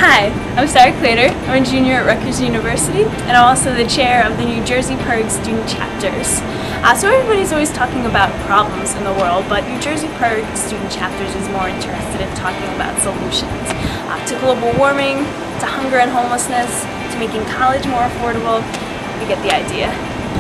Hi, I'm Sarah Clater. I'm a junior at Rutgers University, and I'm also the chair of the New Jersey PIRGs student chapters. So everybody's always talking about problems in the world, but New Jersey PIRGs student chapters is more interested in talking about solutions. To global warming, to hunger and homelessness, to making college more affordable. You get the idea.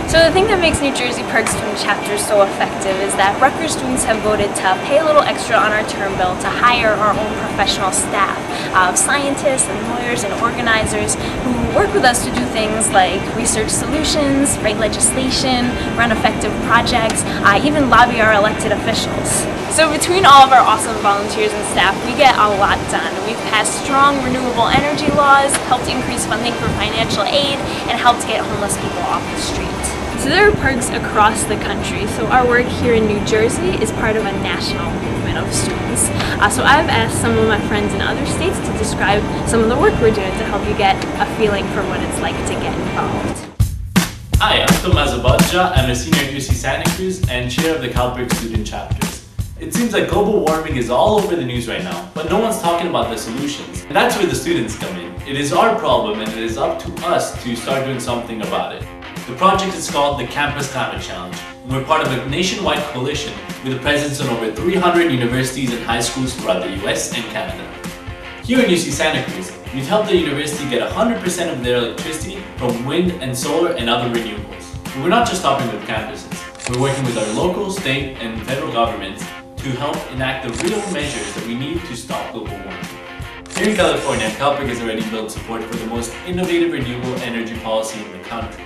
So the thing that makes New Jersey PIRGs student chapters so effective is that Rutgers students have voted to pay a little extra on our term bill to hire our own professional staff of scientists and lawyers and organizers who work with us to do things like research solutions, write legislation, run effective projects, even lobby our elected officials. So between all of our awesome volunteers and staff, we get a lot done. We've passed strong renewable energy laws, helped increase funding for financial aid, and helped get homeless people off the street. So there are PIRGs across the country, so our work here in New Jersey is part of a national movement of students. So I've asked some of my friends in other states to describe some of the work we're doing to help you get a feeling for what it's like to get involved. Hi, I'm Tomas Abadja. I'm a senior at UC Santa Cruz and chair of the PIRGs student chapters. It seems like global warming is all over the news right now, but no one's talking about the solutions. And that's where the students come in. It is our problem and it is up to us to start doing something about it. The project is called the Campus Climate Challenge, and we're part of a nationwide coalition with a presence in over 300 universities and high schools throughout the US and Canada. Here in UC Santa Cruz, we've helped the university get 100% of their electricity from wind and solar and other renewables. But we're not just stopping with campuses. We're working with our local, state, and federal governments to help enact the real measures that we need to stop global warming. Here in California, CalPIRG has already built support for the most innovative renewable energy policy in the country,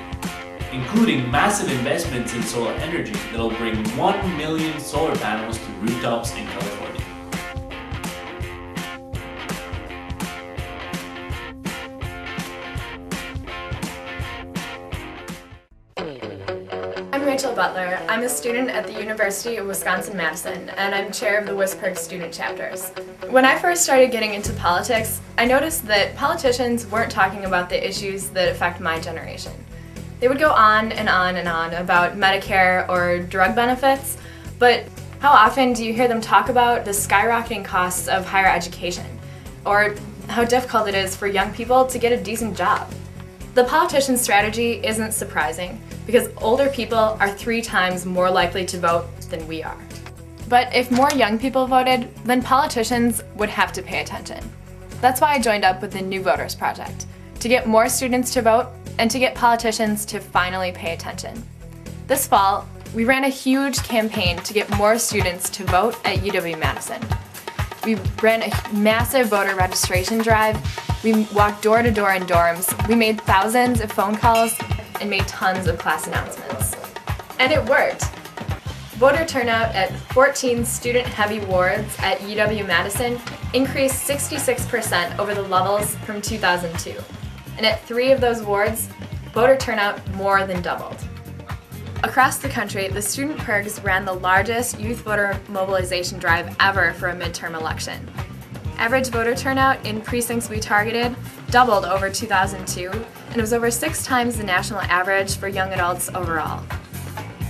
including massive investments in solar energy that will bring 1 million solar panels to rooftops in California. I'm Rachel Butler. I'm a student at the University of Wisconsin-Madison, and I'm chair of the WisPIRG student chapters. When I first started getting into politics, I noticed that politicians weren't talking about the issues that affect my generation. They would go on and on and on about Medicare or drug benefits, but how often do you hear them talk about the skyrocketing costs of higher education, or how difficult it is for young people to get a decent job? The politician's strategy isn't surprising, because older people are 3 times more likely to vote than we are. But if more young people voted, then politicians would have to pay attention. That's why I joined up with the New Voters Project, to get more students to vote and to get politicians to finally pay attention. This fall, we ran a huge campaign to get more students to vote at UW-Madison. We ran a massive voter registration drive, we walked door to door in dorms, we made thousands of phone calls, and made tons of class announcements. And it worked! Voter turnout at 14 student-heavy wards at UW-Madison increased 66% over the levels from 2002. And at 3 of those wards, voter turnout more than doubled. Across the country, the student PIRGs ran the largest youth voter mobilization drive ever for a midterm election. Average voter turnout in precincts we targeted doubled over 2002, and it was over 6 times the national average for young adults overall.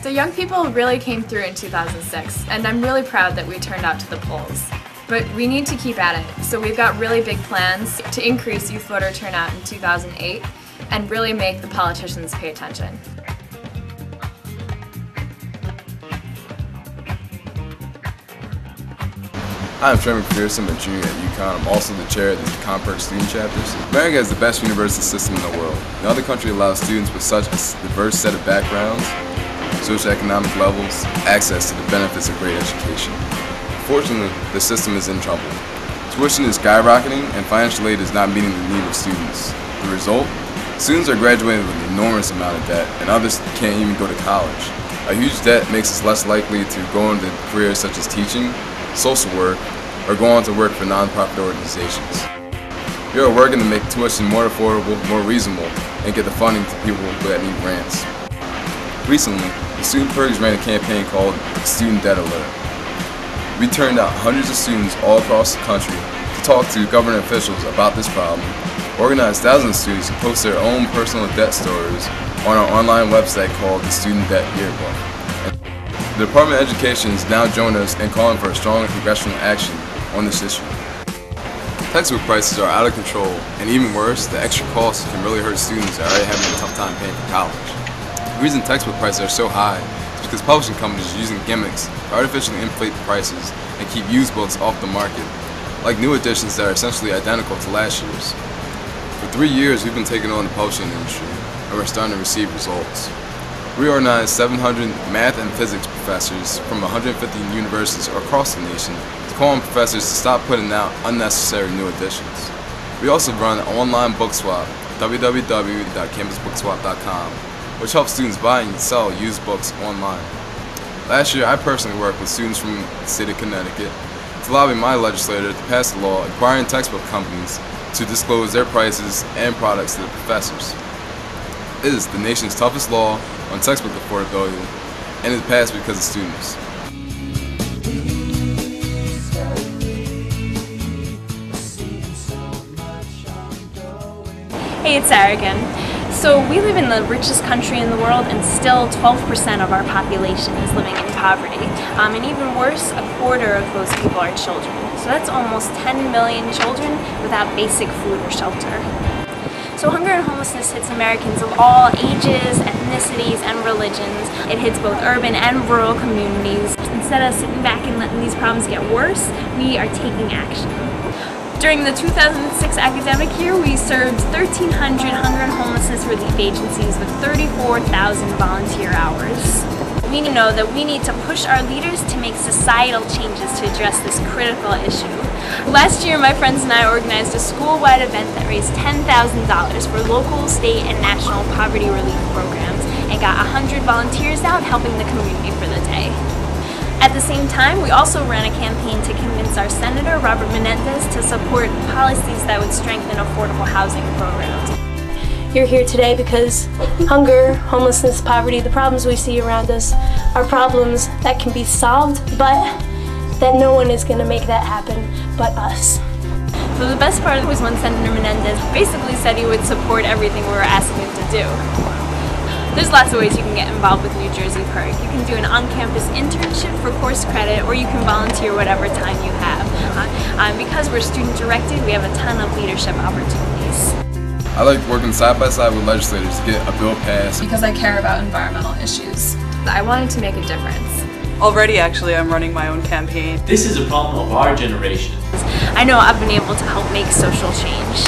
So young people really came through in 2006, and I'm really proud that we turned out to the polls. But we need to keep at it, so we've got really big plans to increase youth voter turnout in 2008 and really make the politicians pay attention. Hi, I'm Trevor Pearson, I'm a junior at UConn. I'm also the chair of the PIRGs student chapters. America has the best university system in the world. No other country allows students with such a diverse set of backgrounds, socioeconomic levels, access to the benefits of great education. Fortunately, the system is in trouble. Tuition is skyrocketing and financial aid is not meeting the need of students. The result? Students are graduating with an enormous amount of debt and others can't even go to college. A huge debt makes us less likely to go into careers such as teaching, social work, or go on to work for nonprofit organizations. We are working to make tuition more affordable, more reasonable, and get the funding to people that need grants. Recently, the student PIRGs ran a campaign called Student Debt Alert. We turned out hundreds of students all across the country to talk to government officials about this problem, organized thousands of students to post their own personal debt stories on our online website called the Student Debt Yearbook. The Department of Education has now joined us in calling for a strong congressional action on this issue. Textbook prices are out of control, and even worse, the extra costs can really hurt students that are already having a tough time paying for college. The reason textbook prices are so high is because publishing companies are using gimmicks to artificially inflate the prices and keep used books off the market, like new editions that are essentially identical to last year's. For 3 years, we've been taking on the publishing industry, and we're starting to receive results. We organized 700 math and physics professors from 150 universities across the nation to call on professors to stop putting out unnecessary new editions. We also run an online book swap, www.campusbookswap.com, which helps students buy and sell used books online. Last year, I personally worked with students from the state of Connecticut to lobby my legislator to pass a law requiring textbook companies to disclose their prices and products to the professors. It is the nation's toughest law on textbook affordability, and it passed because of students. Hey, it's Sarah again. So we live in the richest country in the world, and still 12% of our population is living in poverty. And even worse, a quarter of those people are children. So that's almost 10 million children without basic food or shelter. So hunger and homelessness hits Americans of all ages, ethnicities, and religions. It hits both urban and rural communities. Instead of sitting back and letting these problems get worse, we are taking action. During the 2006 academic year, we served 1,300 hunger and homelessness relief agencies with 34,000 volunteer hours. We know that we need to push our leaders to make societal changes to address this critical issue. Last year, my friends and I organized a school-wide event that raised $10,000 for local, state, and national poverty relief programs and got 100 volunteers out helping the community for the day. At the same time, we also ran a campaign to convince our Senator, Robert Menendez, to support policies that would strengthen affordable housing programs. You're here today because hunger, homelessness, poverty, the problems we see around us are problems that can be solved, but that no one is going to make that happen but us. So the best part was when Senator Menendez basically said he would support everything we were asking him to do. There's lots of ways you can get involved with New Jersey PIRG. You can do an on-campus internship for course credit, or you can volunteer whatever time you have. Because we're student-directed, we have a ton of leadership opportunities. I like working side by side with legislators to get a bill passed. Because I care about environmental issues. I wanted to make a difference. Already, actually, I'm running my own campaign. This is a problem of our generation. I know I've been able to help make social change.